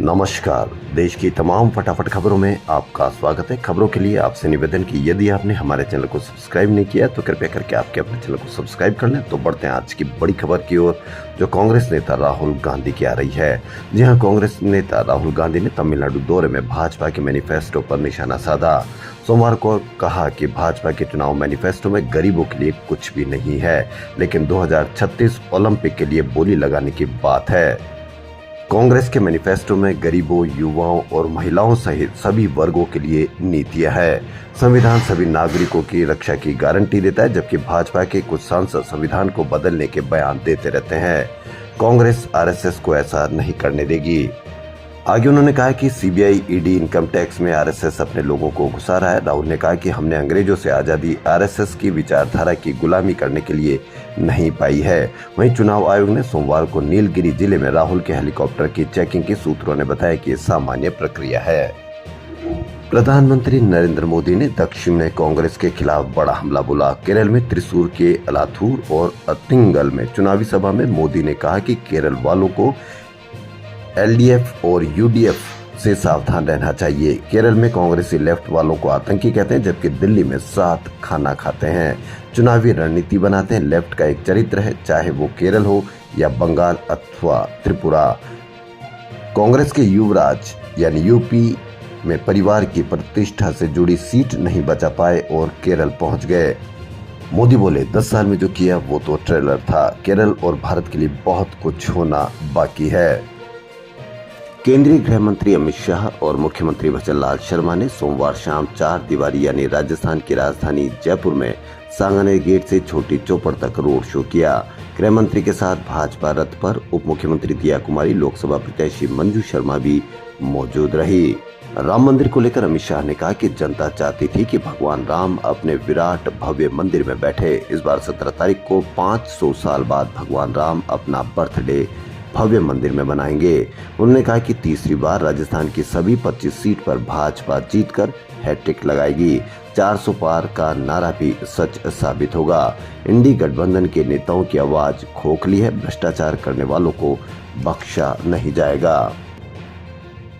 नमस्कार। देश की तमाम फटाफट खबरों में आपका स्वागत है। खबरों के लिए आपसे निवेदन कि यदि आपने हमारे चैनल को सब्सक्राइब नहीं किया तो कृपया करके आपके अपने चैनल को सब्सक्राइब कर लें। तो बढ़ते हैं आज की बड़ी खबर की ओर, जो कांग्रेस नेता राहुल गांधी की आ रही है। जी हां, कांग्रेस नेता राहुल गांधी ने तमिलनाडु दौरे में भाजपा के मैनिफेस्टो पर निशाना साधा। सोमवार को कहा कि भाजपा के चुनाव मैनिफेस्टो में गरीबों के लिए कुछ भी नहीं है, लेकिन 2036 ओलंपिक के लिए बोली लगाने की बात है। कांग्रेस के मैनिफेस्टो में गरीबों, युवाओं और महिलाओं सहित सभी वर्गों के लिए नीतियां है। संविधान सभी नागरिकों की रक्षा की गारंटी देता है, जबकि भाजपा के कुछ सांसद संविधान को बदलने के बयान देते रहते हैं। कांग्रेस आरएसएस को ऐसा नहीं करने देगी। आगे उन्होंने कहा कि सीबीआई, ईडी, इनकम टैक्स में आरएसएस अपने लोगों को घुसा रहा है। राहुल ने कहा कि हमने अंग्रेजों से आजादी आरएसएस की विचारधारा की गुलामी करने के लिए नहीं पाई है। वहीं चुनाव आयोग ने सोमवार को नीलगिरी जिले में राहुल के हेलीकॉप्टर की चेकिंग की सूत्रों ने बताया कि ये सामान्य प्रक्रिया है। प्रधानमंत्री नरेंद्र मोदी ने दक्षिण में कांग्रेस के खिलाफ बड़ा हमला बोला। केरल में त्रिशूर के अलाथूर और अतिंगल में चुनावी सभा में मोदी ने कहा कि केरल वालों को एलडीएफ और यूडीएफ से सावधान रहना चाहिए। केरल में कांग्रेसी लेफ्ट वालों को आतंकी कहते हैं, जबकि दिल्ली में साथ खाना खाते हैं, चुनावी रणनीति बनाते हैं। लेफ्ट का एक चरित्र है, चाहे वो केरल हो या बंगाल अथवा त्रिपुरा। कांग्रेस के युवराज यानी यूपी में परिवार की प्रतिष्ठा से जुड़ी सीट नहीं बचा पाए और केरल पहुंच गए। मोदी बोले, 10 साल में जो किया वो तो ट्रेलर था। केरल और भारत के लिए बहुत कुछ होना बाकी है। केंद्रीय गृह मंत्री अमित शाह और मुख्यमंत्री भजनलाल शर्मा ने सोमवार शाम 4 दीवारी यानी राजस्थान की राजधानी जयपुर में सांगानेर गेट से छोटी चौपड़ तक रोड शो किया। गृह मंत्री के साथ भाजपा रथ पर उप मुख्यमंत्री दिया कुमारी, लोकसभा प्रत्याशी मंजू शर्मा भी मौजूद रही। राम मंदिर को लेकर अमित शाह ने कहा कि जनता चाहती थी कि भगवान राम अपने विराट भव्य मंदिर में बैठे। इस बार 17 तारीख को 500 साल बाद भगवान राम अपना बर्थडे भव्य मंदिर में बनाएंगे। उन्होंने कहा कि तीसरी बार राजस्थान की सभी 25 सीट पर भाजपा जीतकर हैट्रिक लगाएगी। 400 पार का नारा भी सच साबित होगा। इंडी गठबंधन के नेताओं की आवाज खोखली है, भ्रष्टाचार करने वालों को बख्शा नहीं जाएगा।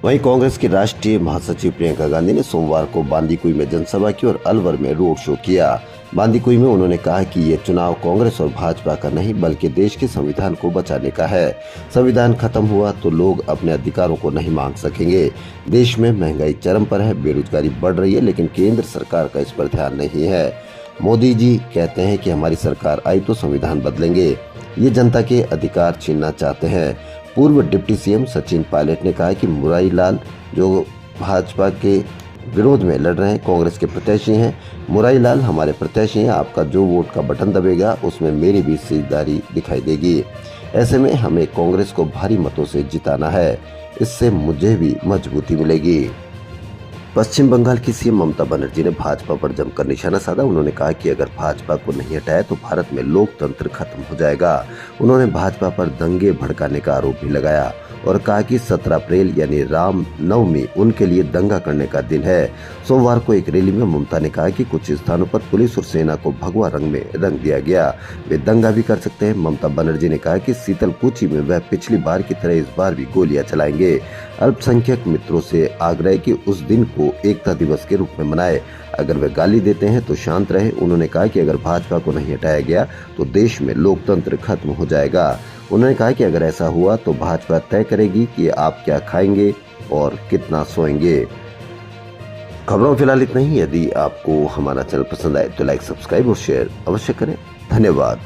वहीं कांग्रेस की राष्ट्रीय महासचिव प्रियंका गांधी ने सोमवार को बांदीकुई में जनसभा की और अलवर में रोड शो किया। बांदीकुई में उन्होंने कहा कि ये चुनाव कांग्रेस और भाजपा का नहीं बल्कि देश के संविधान को बचाने का है। संविधान खत्म हुआ तो लोग अपने अधिकारों को नहीं मांग सकेंगे। देश में महंगाई चरम पर है, बेरोजगारी बढ़ रही है, लेकिन केंद्र सरकार का इस पर ध्यान नहीं है। मोदी जी कहते हैं कि हमारी सरकार आई तो संविधान बदलेंगे। ये जनता के अधिकार छीनना चाहते हैं। पूर्व डिप्टी सीएम सचिन पायलट ने कहा कि मुरारी लाल जो भाजपा के विरोध में लड़ रहे हैं, कांग्रेस के प्रत्याशी हैं। मुरारी लाल हमारे प्रत्याशी हैं। आपका जो वोट का बटन दबेगा उसमें मेरी भी हिस्सेदारी दिखाई देगी। ऐसे में हमें कांग्रेस को भारी मतों से जिताना है, इससे मुझे भी मजबूती मिलेगी। पश्चिम बंगाल की सीएम ममता बनर्जी ने भाजपा पर जमकर निशाना साधा। उन्होंने कहा कि अगर भाजपा को नहीं हटाया तो भारत में लोकतंत्र खत्म हो जाएगा। उन्होंने भाजपा पर दंगे भड़काने का आरोप भी लगाया और कहा कि 17 अप्रैल यानी राम नवमी उनके लिए दंगा करने का दिन है। सोमवार को एक रैली में ममता ने कहा कि कुछ स्थानों पर पुलिस और सेना को भगवा रंग में रंग दिया गया, वे दंगा भी कर सकते हैं। ममता बनर्जी ने कहा कि शीतलकुची में वह पिछली बार की तरह इस बार भी गोलियां चलाएंगे। अल्पसंख्यक मित्रों से आग्रह कि उस दिन को एकता दिवस के रूप में मनाए। अगर वे गाली देते हैं तो शांत रहे। उन्होंने कहा कि अगर भाजपा को नहीं हटाया गया तो देश में लोकतंत्र खत्म हो जाएगा। उन्होंने कहा कि अगर ऐसा हुआ तो भाजपा तय करेगी कि आप क्या खाएंगे और कितना सोएंगे। खबरों फिलहाल इतना ही। यदि आपको हमारा चैनल पसंद आए तो लाइक, सब्सक्राइब और शेयर अवश्य करें। धन्यवाद।